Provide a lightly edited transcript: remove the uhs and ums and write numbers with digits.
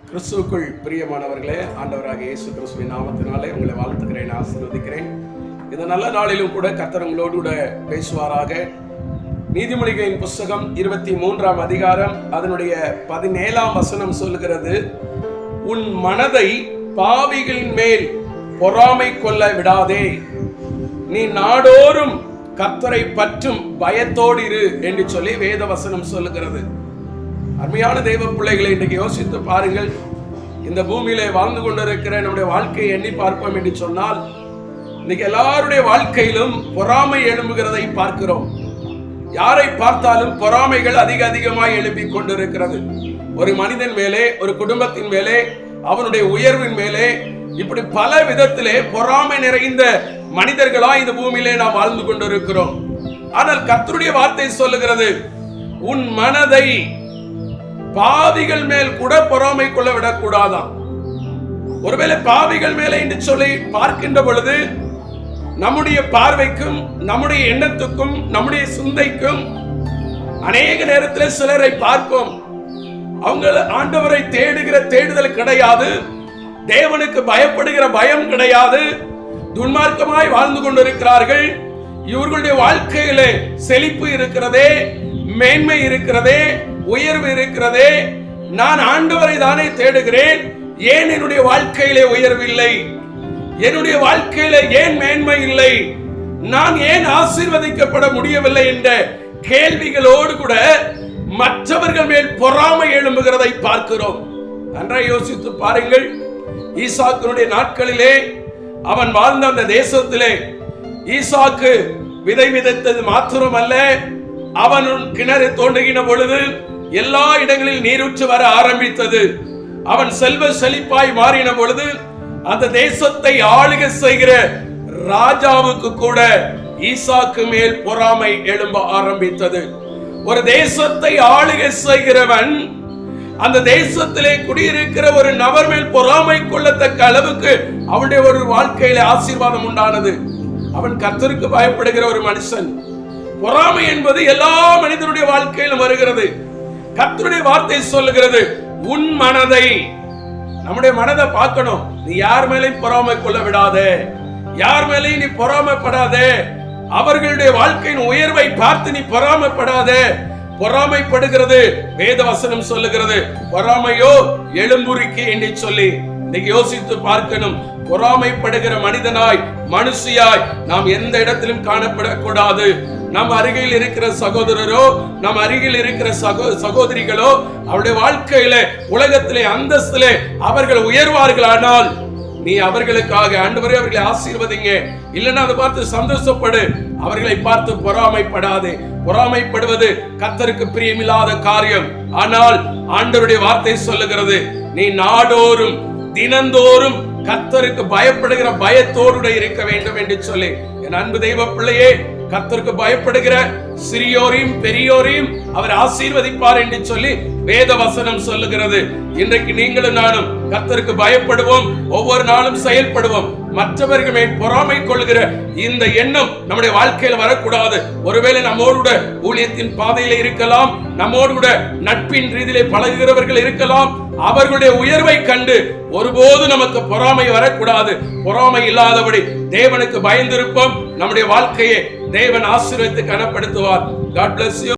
கிறிஸ்துவுக்குள் பிரியமானவர்களே, ஆண்டவராக இயேசு கிறிஸ்துவின் நாமத்தினாலே உங்களை வாழ்த்துக்கிறேன், ஆசீர்வதிக்கிறேன். இந்த நல்ல நாளிலும் கூட கர்த்தர் உங்களோடு கூட பேசுவாராக. நீதிமொழிகளின் புஸ்தகம் 23ஆம் அதிகாரம் அதனுடைய 17ஆம் வசனம் சொல்லுகிறது, உன் மனதை பாவிகளின் மேல் பொறாமை கொள்ள விடாதே, நீ நாடோறும் கர்த்தரை பற்றும் பயத்தோடு இரு என்று சொல்லி வேத வசனம் சொல்லுகிறது. அருமையான தெய்வ பிள்ளைகளை இன்றைக்கு யோசித்து பாருங்கள். இந்த பூமியிலே வாழ்ந்து கொண்டிருக்கிற நம்முடைய வாழ்க்கையை எண்ணி பார்ப்போம் என்று சொன்னால், இன்னைக்கு எல்லாருடைய வாழ்க்கையிலும் பொறாமை எழும்புகிறதை பார்க்கிறோம். யாரை பார்த்தாலும் பொறாமைகள் அதிகமாய் எழுப்பிக் கொண்டிருக்கிறது. ஒரு மனிதன் மேலே, ஒரு குடும்பத்தின் மேலே, அவனுடைய உயர்வின் மேலே, இப்படி பல விதத்திலே பொறாமை நிறைந்த மனிதர்களா இந்த பூமியிலே நாம் வாழ்ந்து கொண்டிருக்கிறோம். ஆனால் கர்த்தருடைய வார்த்தை சொல்லுகிறது, உன் மனதை பாவிகள் மேல் கூட பொறாமை கொள்ள விடக்கூடாதாம். ஒருவேளை பாவிகள் மேலே என்று சொல்லி பார்க்கின்ற பொழுது நம்முடைய பார்வைக்கும் நம்முடைய எண்ணத்துக்கும் நம்முடைய சிந்தைக்கும் அநேக நேரத்தில் சிலரை பார்ப்போம். அவங்க ஆண்டவரை தேடுகிற தேடுதல் கிடையாது, தேவனுக்கு பயப்படுகிற பயம் கிடையாது, துன்மார்க்கமாய் வாழ்ந்து கொண்டிருக்கிறார்கள். இவர்களுடைய வாழ்க்கையிலே செழிப்பு இருக்கிறதே, மேன்மை இருக்கிறதே, உயர்வு இருக்கிறதே. நான் ஆண்டவரை தானே தேடுகிறேன், ஏன் என்னுடைய வாழ்க்கையிலே உயர்வில்லை? என்னுடைய வாழ்க்கையிலே ஏன் மேன்மை இல்லை? நான் ஏன் ஆசீர்வதிக்கப்பட முடியவில்லை என்ற கேள்விகளோடு கூட மற்றவர்கள் மேல் பொறாமை எழும்புகிறதை பார்க்கிறோம். நன்றாக யோசித்து பாருங்கள். ஈசாக்கினுடைய நாட்களிலே அவன் வாழ்ந்த அந்த தேசத்திலே ஈசாக்கு விதை விதைத்தது மாத்திரமல்ல, அவன் கிணறு தோண்டுகின பொழுது எல்லா இடங்களில் நீரூற்று வர ஆரம்பித்தது. அவன் செல்வ செழிப்பாய் மாறின பொழுது அந்த தேசத்தை ஆளுகை செய்கிற ராஜாவுக்கு கூட ஈசாக்கு மேல் பொறாமை எழும்ப ஆரம்பித்தது. ஒரு தேசத்தை ஆளுகை செய்கிறவன் அந்த தேசத்திலே குடியிருக்கிற ஒரு நபர் மேல் பொறாமை கொள்ளத்தக்க அளவுக்கு அவனுடைய ஒரு வாழ்க்கையில ஆசீர்வாதம் உண்டானது. அவன் கர்த்தருக்கு பயப்படுகிற ஒரு மனுஷன். பொறாமை என்பது எல்லா மனிதனுடைய வாழ்க்கையிலும் வருகிறது. கர்த்தருடைய வார்த்தை சொல்லுகிறது, உன் மனதை, நம்முடைய மனதை பார்க்கணும். நீ யார் மேலையும் பொறாமை கொள்ள விடாதே, யார் மேலையும் நீ பொறாமைப்படாதே. அவர்களுடைய வாழ்க்கையின் உயர்வை பார்த்து நீ பொறாமைப்படாதே. பொறாமைப்படுகிறது வேத வசனம் சொல்லுகிறது, பொறாமையோ எழும்புரிக்கு என்று சொல்லி. இன்னைக்கு யோசித்து பார்க்கணும். பொறாமைப்படுகிற மனிதனாய், மனுஷியாய் நாம் எந்த இடத்திலும் காணப்படக்கூடாது. நம் அருகில் இருக்கிற சகோதரரோ, நம் அருகில் இருக்கிற சகோதரிகளோ அவருடைய வாழ்க்கையில உலகத்திலே அந்தஸ்திலே அவர்கள் உயர்வார்களானால் நீ அவர்களுக்காக ஆண்டவரே அவர்களை ஆசீர்வதிங்க, இல்லைன்னா அதை பார்த்து சந்தோஷப்படு, அவர்களை பார்த்து பொறாமைப்படாதே. பொறாமைப்படுவது கர்த்தருக்கு பிரியமில்லாத காரியம். ஆனால் ஆண்டவருடைய வார்த்தை சொல்லுகிறது, நீ நாடோறும் தினந்தோறும் கர்த்தருக்கு பயப்படுகிற பயத்தோடு இருக்க வேண்டும் என்று சொல்லி. என் அன்பு தெய்வ பிள்ளையே, கர்த்தருக்கு பயப்படுகிற சிறியோரையும் பெரியோரையும் அவர் ஆசீர்வதிப்பார் என்று சொல்லி வேத வசனம் சொல்லுகிறது. இன்றைக்கு நீங்களும் நானும் கர்த்தருக்கு பயப்படுவோம், ஒவ்வொரு நாளும் செயல்படுவோம். மற்றவர்கள் மேல் பொறாமை கொள்கிற இந்த எண்ணம் நம்முடைய வாழ்க்கையில் வரக்கூடாது. ஒருவேளை நம்மோடு கூட ஊழியத்தின் பாதையில இருக்கலாம், நம்மோடு கூட நட்பின் ரீதியிலே பழகுகிறவர்கள் இருக்கலாம். அவர்களுடைய உயர்வை கண்டு ஒருபோது நமக்கு பொறாமை வரக்கூடாது. பொறாமை இல்லாதபடி தேவனுக்கு பயந்திருப்போம். நம்முடைய வாழ்க்கையை தேவன் ஆசீர்வதித்து கனப்படுத்துவார். God bless you.